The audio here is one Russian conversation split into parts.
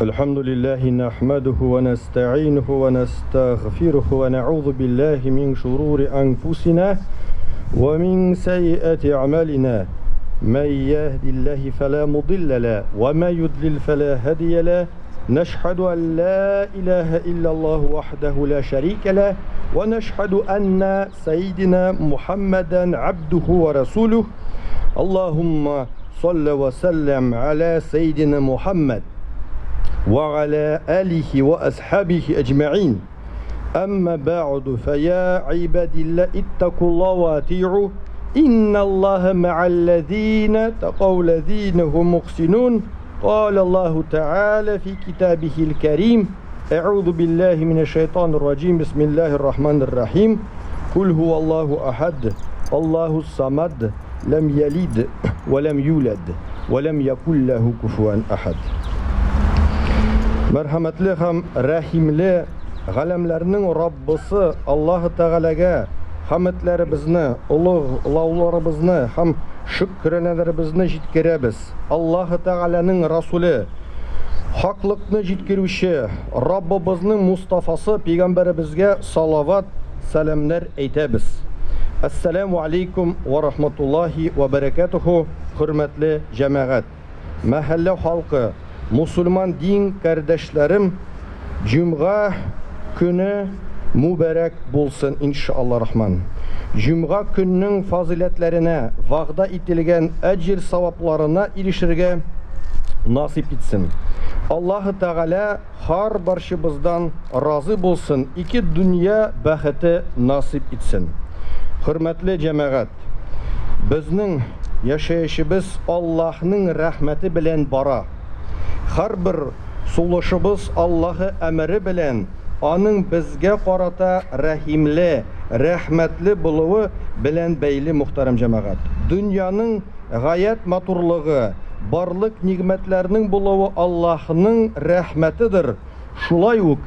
الحمد لله نحمده ونستعينه ونستغفره ونعوذ بالله من شرور أنفسنا ومن سيئات أعمالنا من يهد الله فلا مضل له وما يضلل فلا هادي له نشهد أن لا إله إلا الله وحده لا شريك له ونشهد أن سيدنا محمدا عبده ورسوله اللهم صل وسلم على سيدنا محمد وعلى آله وأصحابه أجمعين أما بعد فيا عباد الله اتقوا الله وأطيعوا إن الله مع الذين اتقوا الذين هم محسنون قال الله تعالى في كتابه الكريم أعوذ بالله من الشيطان الرجيم بسم الله الرحمن الرحيم قل هو الله أحد الله الصمد لم يلد ولم يولد ولم يكن له كفوا أحد. Mərhəmətli həm rəhimli ғaləmlərinin Rabbisi Allah Teala'ga hamdlərimizni, lavlarimizni, həm şükrənələrimizni yetkirəbiz. Allah Teala'nın Rasulü, haqlıqni yetkiruvchi Rabbimizning Mustafası Peygamberimizga salavat, salamlar aytamiz. Assalamu alaykum va rahmatullohi va barakatuhu. Hürmetli cemaat, mahalle halkı, Müslüman din kardeşlerim, Cuma günü mübarek bulsun inşallah rahman. Cuma gününün faziletlerine, va'da etilgen ecir savaplarına erişirge nasip etsin. Allah-u Teala har barşımızdan razı bulsun, iki dünya baheti nasip etsin. Hürmetli cemaat, bizning yaşayışımız Allah'ın rahmeti bilen bara. Har bir suluşumuz Allah'ı emri bilen, onun bizge qarata rahimli, rahmetli buluğu bilen beyli muhtarım cemaat. Dünyanın gayet maturluğu, barlık nimetlerinin buluğu Allah'ın rahmetidir. Şulay uk,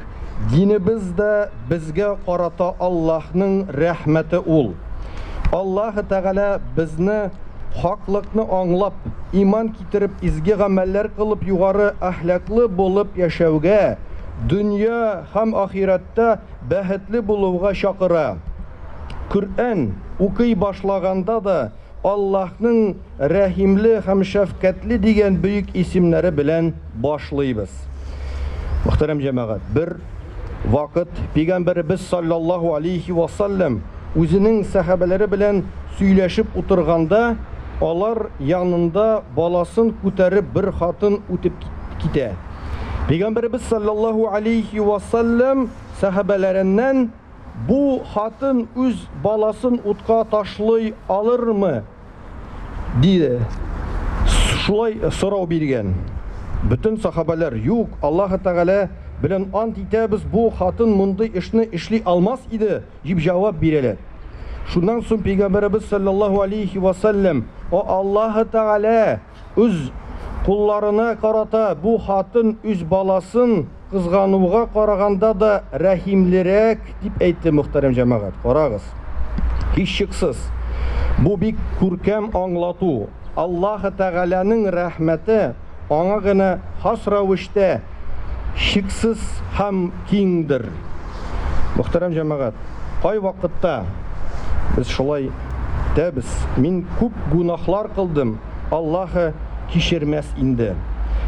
dinimiz de bizge qarata Allah'ın rahmeti ol. Allah-u Teala bizni haqlıqni anglab, iman kitirib, izgi ameller kılıp, yugarı ahlaklı bulup yaşavga, dünya hem ahiretте bəxtli buluğa şaqıra. Kur'an okuy başlaganda da Allah'ın rahimli hem şefkatli degen büyük isimleri bilen başlayız. Muhterem cemaat, bir vakit Peygamberimiz sallallahu aleyhi ve sellem özünün sahabeleri bilen söyleşip oturganda onlar yanında balasın ko'tarib bir hatın o'tib kite. Peygamberimiz sallallahu aleyhi ve sellem sahabelerinden bu hatın öz balasın o'tqa tashlay alır mı diye şulay so'rov bergan. Bütün sahabeler yok, Allah Teala bilen ant etamiz, bu hatın munday ishni ishlay almas edi deb javob berdilar. Şundan so'ng Peygamberimiz sallallahu aleyhi ve sellem o Allah Teala öz kullarına qarata bu hatın öz balasın kızganuğa qaraganda da rahimlirek deb aytdi muhterem cemaat. Qaragız. Hiç şüksiz. Bu bir kurkem anglatu. Allah Teala'nın rahmeti ona gına has ravishda şüksiz ham kengdir. Muhterem cemaat, qay vaqtda biz şulay deymiz, men ko'p gunohlar qildim, Alloh'ı kechirmas indi.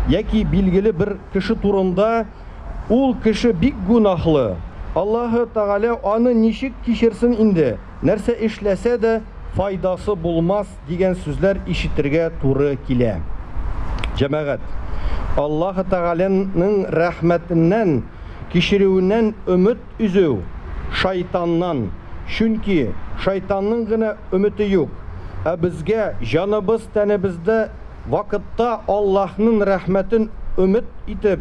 Yoki belgili bir kishi turunda ul kishi big gunohli, Alloh Teala onu nechik kechirsin indi, narsa ishlasa da foydasi bo'lmas degan so'zlar eshitirga to'g'ri kela. Cemaat, Alloh Teala'nın rahmetinden, kechiruvidan umid uzuv shaytondan. Çünkü şeytanın gına ümidi yok. Bizge canımız tenimizde vakitte Allah'ın rahmetin ümit itip,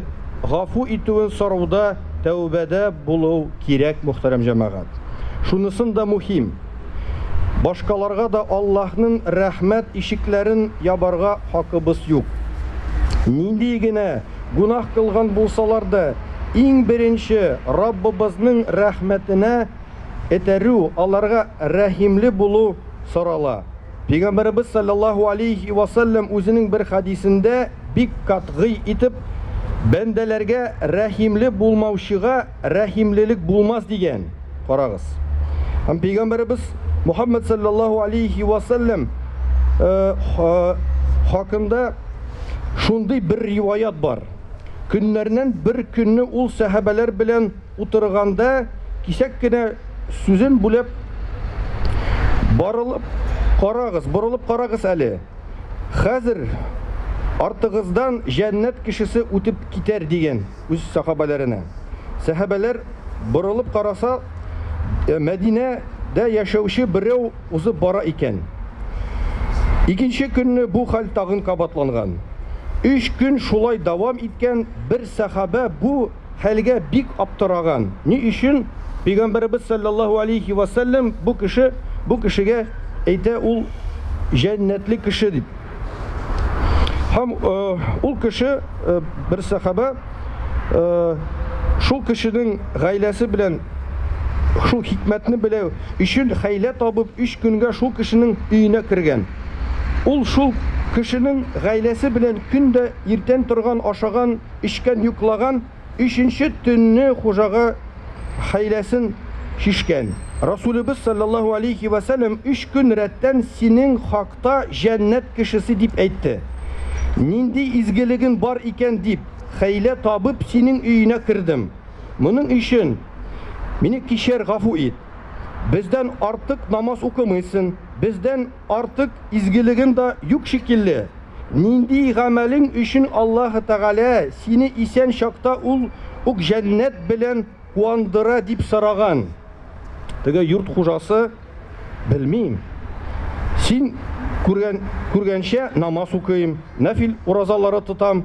gafu ituğun soruda, tevbede buluv kirek muhterem cemaat. Şunusun da muhim. Başkalarga da Allah'ın rahmet işiklerin yabarga hakkımız yok. Nindigine günah kılgan bulsalar da, en birinci Rabbimizin rahmetine eteru, onlarga rahimli bulu sorala. Peygamberimiz sallallahu aleyhi ve sellem özünün bir hadisinde bir katgı itip Бәндәләргә рәхимле булмаучыга рәхимлелек булмас дигән. Карагыз. Һәм Пәйгамбәрбез Мухаммад саллаллаху алейхи ва саллям хакында шундый бер риваят бар. Көннәрнән бер көнне ул сахабалар белән утырганда кисәк кенә сүзен бүлеп борылып карагыз әле. Хәзер артыгыздан җәннәт кешесе үтеп китәр дигән үз сахабаларына. Сахабалар борылып караса, Мәдинәдә яшәүче берәү узып бара икән. Икенче көнне бу хәл тагын кабатланган. 3 көн шулай дәвам иткән бер сахаба бу хәлгә бик аптыраган. Ни өчен Пәйгамбәрбез саллаллаху алейхи ва саллям бу кешегә әйтә ул җәннәтле кеше дип. Һәм ул кеше бер сахаба шул кешенең гаиләсе белән шул хикмәтне белә өчен хәйлә табып 3 көнгә шул кешенең өенә кергән. Ул шул кешенең гаиләсе белән көндә иртән торган, ашаган, ичкән, йоклаган, 3нче төнне хуҗага хәйләсен шишкән. Расулыбыз саллаллаху алейхи ва саллям 3 көн рәттән синең хакта җәннәт кешесе дип әйтте. Нинди изгелегең бар икән дип хәйлә табып синең өенә кирдем. Моның өчен мине кичер, гафу ит. Бездән артык намаз укымыйсың, бездән артык изгелегең да юк шикелле. Нинди гамәлең өчен Аллаһ Тәгалә сине исән чакта ул ук җәннәт белән куандыра дип сораган. Теге йорт хуҗасы, белмим. Син күргәнчә намаз укыйм, нәфил уразалары тотам,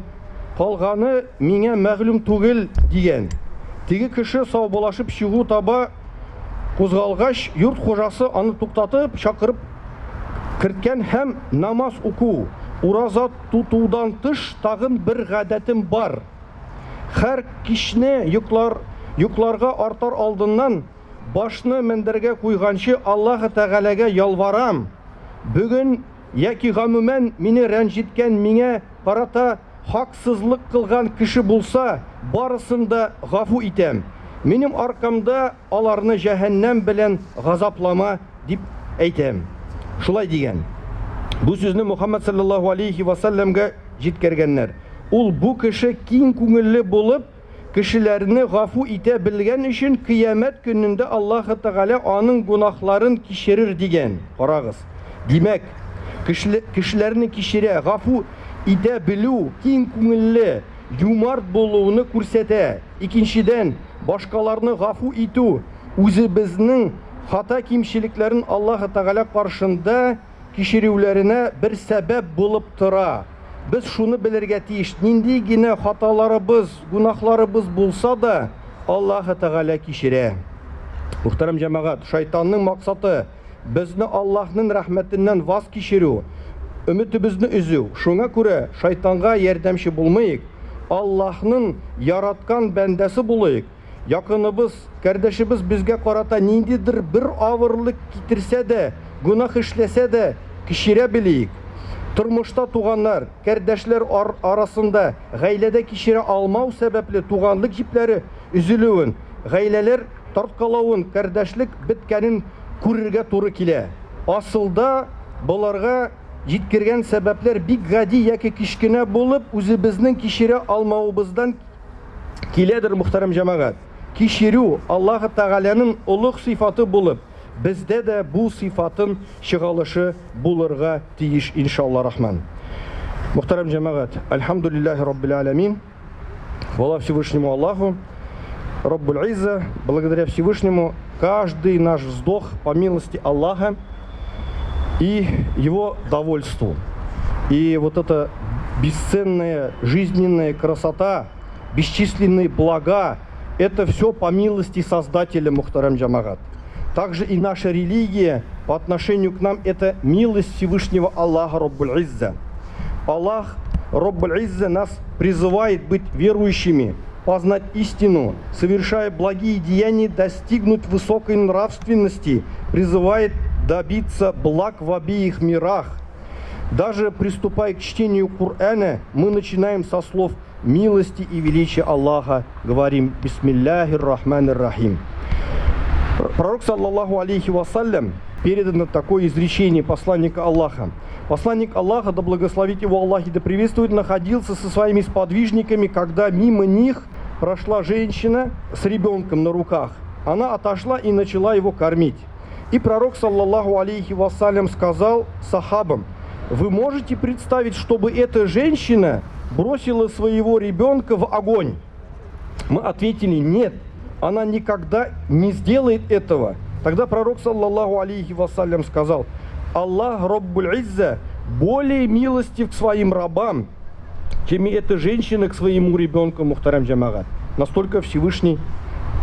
калганы миңа мәгълүм түгел дигән. Теге кеше саубулашып чыгу таба кузгалгач, йорт хуҗасы аны туктатып, чакырып кирткән һәм намаз уку, ураза тутудан тыш тагын бер гадәтем бар. Һәр кичне йокларга артар алдыннан башны мендәргә куйганчы Аллаһ Тәгаләгә ялварам. Бүген яки гомумән мине рәнҗиткән, миңа карата хаксызлык кылган кеше булса, барысын да гафу итәм. Минем аркамда аларны җәһәннәм белән газаплама дип әйтәм. Шулай дигән. Бу сүзне Мухаммад саллаллаху алейхи ва саллямга җиткергәннәр. Ул бу кеше киң күңелле булып, кешеләрне гафу итә белгән өчен кыямәт көнендә Аллаһ Тәгалә аның гунахларын кичерер дигән. Карагыз. Димәк, кешеләрне кичерә, гафу итә белү киң күңелле, юмарт булуны күрсәтә. Икенчедән, башкаларны гафу итү үзебезнең хата кимчелекләрен Аллаһ Тәгалә каршында кичерүләренә бер сәбәп булып тора. Без шуны белергә тиеш, нинди генә хаталарыбыз, гунахларыбыз булса да, Аллаһ Тәгалә кичерә. Мөхтәрәм җәмәгать, шайтанның максаты безне Аллаһның рәхмәтеннән ваз кичерү, өметебезне үзү. Шуңа күрә шайтанга ярдәмче булмыйк, Аллаһның яраткан бәндәсе булыйк. Якыныбыз, кардәшебез безгә карата ниндидер бер авырлык китерсә дә, гунах эшләсә дә, кичерә белик. Тормышта туганнар, кардәшләр арасында гаиләдә кичерә алмау сәбәпле туганлык җипләре үзелүен, гаиләләр тарткалавын, кардәшлек биткәнен күрергә туры килә. Асылда буларга җиткергән сәбәпләр бик гади яки кичкенә булып, үзебезнең кичерә алмавыбыздан киләдер, мөхтәрәм җәмәгать. Кичерү Аллаһ Тәгаләнең улуг сыйфаты булып, бездә дә бу сыйфатын чыгалышы булырга тиеш, иншалла рахман. Мөхтәрәм җәмәгать, альхамдулиллахи раббил алямин. Хвала Всевышнему Аллаху, Раббуль Изза, благодаря Всевышнему, каждый наш вздох по милости Аллаха и Его довольству. И вот эта бесценная жизненная красота, бесчисленные блага, это все по милости Создателя, мухтарам джамагат. Также и наша религия по отношению к нам это милость Всевышнего Аллаха Раббуль Изза. Аллах Раббуль Изза нас призывает быть верующими, познать истину, совершая благие деяния, достигнуть высокой нравственности, призывает добиться благ в обеих мирах. Даже приступая к чтению Корана, мы начинаем со слов милости и величия Аллаха, говорим «Бисмилляхир рахманир рахим». Пророк, саллаллаху алейхи вассалям, передано такое изречение посланника Аллаха. Посланник Аллаха, да благословит его Аллах и да приветствует, находился со своими сподвижниками, когда мимо них прошла женщина с ребенком на руках. Она отошла и начала его кормить. И пророк, саллаллаху алейхи вассалям, сказал сахабам: вы можете представить, чтобы эта женщина бросила своего ребенка в огонь? Мы ответили: нет, она никогда не сделает этого. Тогда пророк, саллаллаху алейхи вассалям, сказал: Аллах, Раббуль Изза, более милостив к своим рабам, чем и эта женщина к своему ребенку, мухтарам джамагат. Настолько Всевышний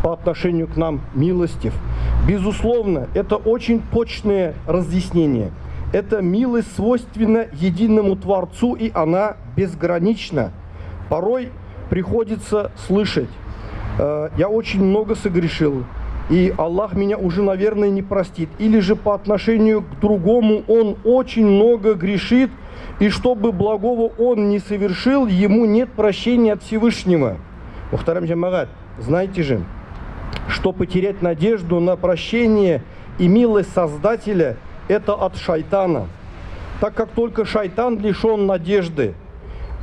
по отношению к нам милостив. Безусловно, это очень точное разъяснение. Эта милость свойственна единому Творцу, и она безгранична. Порой приходится слышать: я очень много согрешил, и Аллах меня уже, наверное, не простит. Или же по отношению к другому он очень много грешит, и чтобы благого он не совершил, ему нет прощения от Всевышнего. Мухтарам джамагат, знаете же, что потерять надежду на прощение и милость Создателя – это от шайтана, так как только шайтан лишен надежды.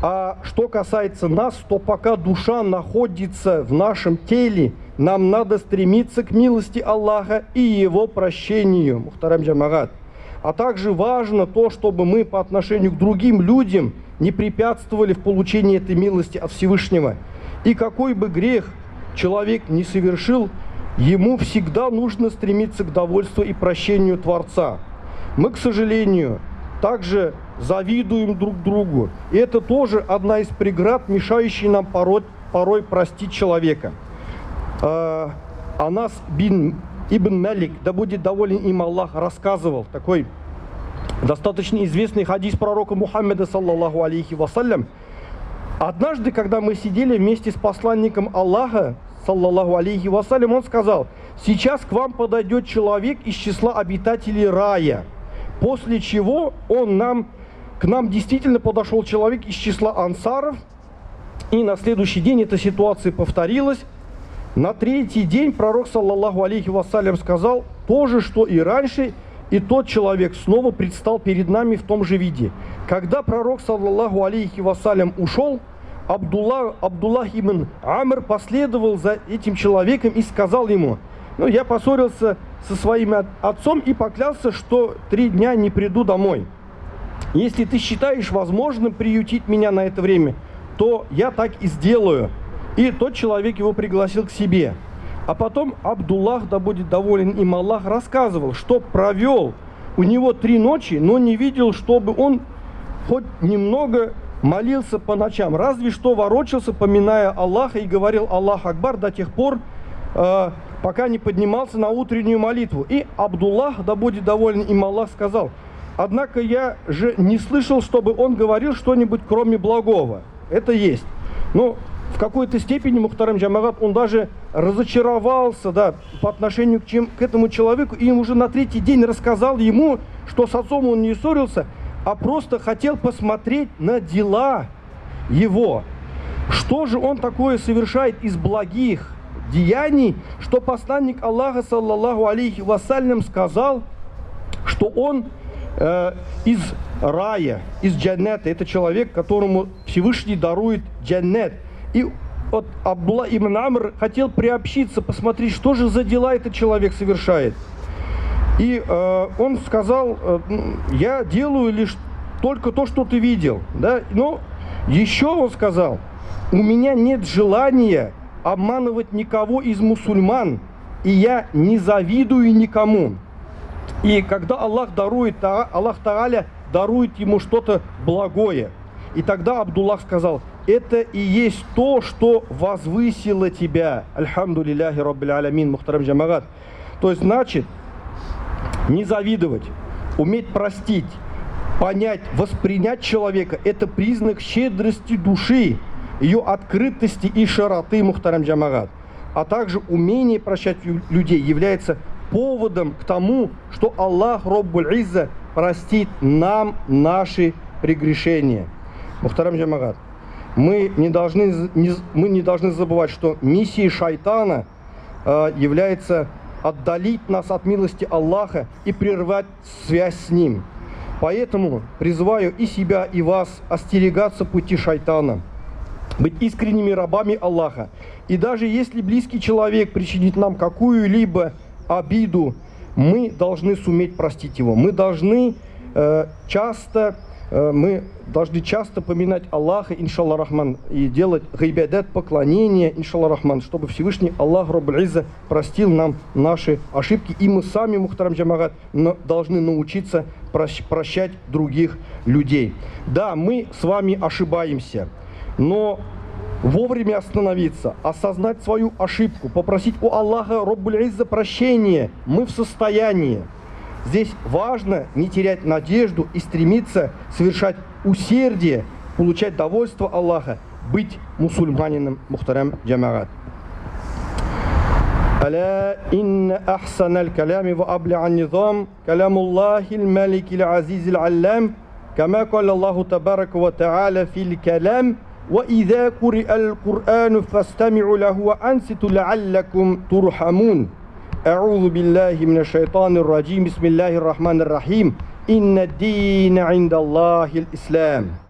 А что касается нас, то пока душа находится в нашем теле, нам надо стремиться к милости Аллаха и Его прощению, мухтарам джамагат. А также важно то, чтобы мы по отношению к другим людям не препятствовали в получении этой милости от Всевышнего. И какой бы грех человек не совершил, ему всегда нужно стремиться к довольству и прощению Творца. Мы, к сожалению, также завидуем друг другу. И это тоже одна из преград, мешающих нам порой простить человека. Анас бин Ибн Малик, да будет доволен им Аллах, рассказывал такой достаточно известный хадис пророка Мухаммеда, саллаллаху алейхи вассалям. Однажды, когда мы сидели вместе с посланником Аллаха, саллаллаху алейхи вассалям, он сказал: сейчас к вам подойдет человек из числа обитателей рая. После чего к нам действительно подошел человек из числа ансаров, и на следующий день эта ситуация повторилась. На третий день пророк, саллаллаху алейхи вассалям, сказал то же, что и раньше, и тот человек снова предстал перед нами в том же виде. Когда пророк, саллаллаху алейхи вассалям, ушел, Абдуллах ибн Амр последовал за этим человеком и сказал ему: я поссорился со своим отцом и поклялся, что 3 дня не приду домой. Если ты считаешь возможным приютить меня на это время, то я так и сделаю. И тот человек его пригласил к себе. А потом Абдуллах, да будет доволен им Аллах, рассказывал, что провел у него 3 ночи, но не видел, чтобы он хоть немного молился по ночам. Разве что ворочался, поминая Аллаха, и говорил Аллах Акбар до тех пор, пока не поднимался на утреннюю молитву. И Абдуллах, да будет доволен им Аллах, сказал: однако я же не слышал, чтобы он говорил что-нибудь кроме благого. Это есть. Но в какой-то степени, мухтарам джамагат, он даже разочаровался, по отношению к этому человеку, и уже на 3-й день рассказал ему, что с отцом он не ссорился, а просто хотел посмотреть на дела его. Что же он такое совершает из благих деяний, что посланник Аллаха, саллаллаху алейхи вассалям, сказал, что он из рая, из джанната, это человек, которому Всевышний дарует джаннат. И вот Абдулла ибн Амр хотел приобщиться, посмотреть, что же за дела этот человек совершает. И он сказал: я делаю лишь только то, что ты видел. Но еще он сказал: у меня нет желания обманывать никого из мусульман, и я не завидую никому. И когда Аллах Тааля дарует ему что-то благое, и тогда Абдуллах сказал: это и есть то, что возвысило тебя. Альхамдулилляхи Раббиль Алямин, мухтарам джамагат. То есть, значит, не завидовать, уметь простить, понять, воспринять человека – это признак щедрости души, ее открытости и широты, мухтарам джамагат. А также умение прощать людей является поводом к тому, что Аллах Раббуль Изза простит нам наши прегрешения. Мухтарам джамагат, мы не должны забывать, что миссией шайтана является отдалить нас от милости Аллаха и прервать связь с Ним. Поэтому призываю и себя, и вас остерегаться пути шайтана, быть искренними рабами Аллаха. И даже если близкий человек причинит нам какую-либо обиду, мы должны суметь простить его. Мы должны часто поминать Аллаха, иншаллах рахман, и делать гайбадат, поклонение, иншаллах рахман, чтобы Всевышний Аллах Раббуль Изза простил нам наши ошибки. И мы сами, мухтарам джамагат, должны научиться прощать других людей. Да, мы с вами ошибаемся, но вовремя остановиться, осознать свою ошибку, попросить у Аллаха Раббуль Изза прощения мы в состоянии. Здесь важно не терять надежду и стремиться совершать усердие, получать довольство Аллаха, быть мусульманином, мухтарам джамагат. ألا إن أحسن الكلام وأبلع النظام كلام الله الملك العزيز العلام كما قال الله تبارك وتعالى في الكلام وإذا قرئ القرآن فاستمعوا له وأنصتوا لعلكم ترحمون. أعوذ بالله من الشيطان الرجيم. بسم الله الرحمن الرحيم. إن الدين عند الله الإسلام.